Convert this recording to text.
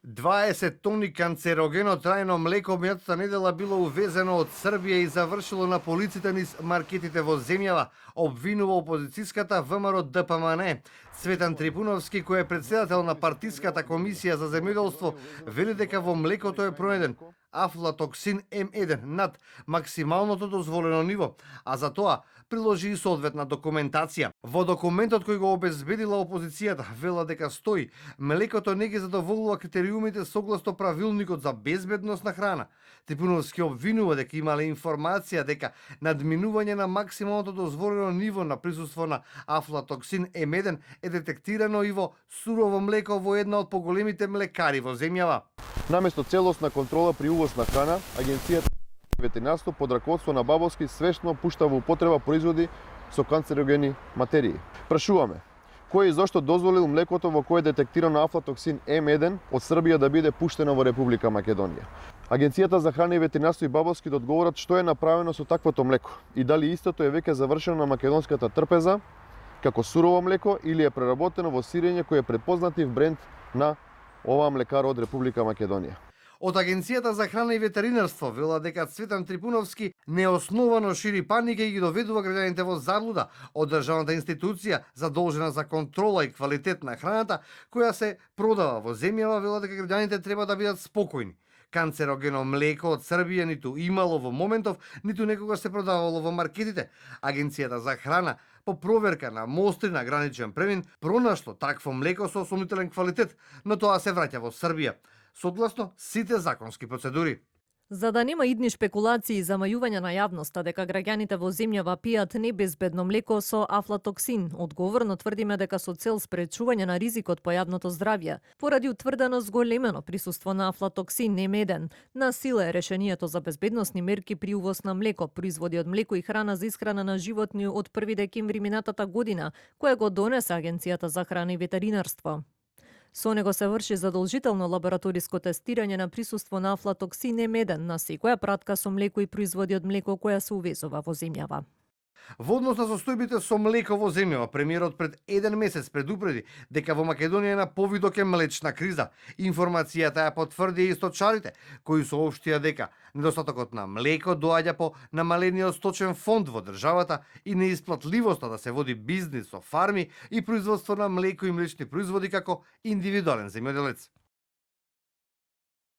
20 тони канцерогено трајно млеко минатата недела било увезено од Србија и завршило на полиците низ маркетите во земјава, обвинува опозицијската ВМРО ДПМН. Цветан Трипуновски, кој е председател на партиската комисија за земјоделство, вели дека во млекото е пронајден афлатоксин М1 над максималното дозволено ниво, а за тоа приложи и соодветна документација. Во документот кој го обезбедила опозицијата, вела дека стои млекото не ги задоволува критериумите согласно правилникот за безбедност на храна. Трипуновски обвинува дека имале информација дека надминување на максималното дозволено ниво на присуство на афлатоксин М1 е детектирано и во сурово млеко во една од поголемите млекари во земјава. Наместо целосна контрола при увоз на храна, Агенцијата за ветеринарство под раководство на Бабовски свесно пушта во употреба производи со канцерогени материи. Прашуваме, кој и зошто дозволил млекото во кое е детектирано афлатоксин М1 од Србија да биде пуштено во Република Македонија? Агенцијата за храна и ветеринарство и Бабовски да одговорат што е направено со таквото млеко и дали истото е веќе завршено на македонската трпеза како сурово млеко или е преработено во сирење кој е препознатив бренд на оваа млекара од Република Македонија. Од Агенцијата за храна и ветеринарство вела дека Цветан Трипуновски неосновано шири паника и ги доведува граѓаните во заблуда од државната институција задолжена за контрола и квалитет на храната која се продава во земјава, вела дека граѓаните треба да бидат спокојни. Канцерогено млеко од Србија ниту имало во моментов, ниту некогаш се продавало во маркетите. Агенцијата за храна по проверка на мостри на граничен премин пронашло такво млеко со сомнителен квалитет, но тоа се враќа во Србија, согласно сите законски процедури. За да нема идни шпекулации и замајување на јавноста дека граѓаните во земјава пијат небезбедно млеко со афлатоксин, одговорно тврдиме дека со цел спречување на ризикот по јавното здравје, поради утврдено зголемено присуство на афлатоксин М1, на сила е решението за безбедносни мерки при увоз на млеко, производи од млеко и храна за исхрана на животни од 1 декември минатата година, кое го донесе Агенцијата за храна и ветеринарство. Со него се врши задолжително лабораториско тестирање на присуство на афлатоксин М1 на секоја пратка со млеко и производи од млеко која се увезува во земјава. Во однос на состојбите со млеко во земјава, премиерот пред 1 месец предупреди дека во Македонија е на повидок е млечна криза. Информацијата ја потврди и сточарите, кои соопштија дека недостатокот на млеко доаѓа по намалениот сточен фонд во државата и неисплатливоста да се води бизнис со фарми и производство на млеко и млечни производи како индивидуален земјоделец.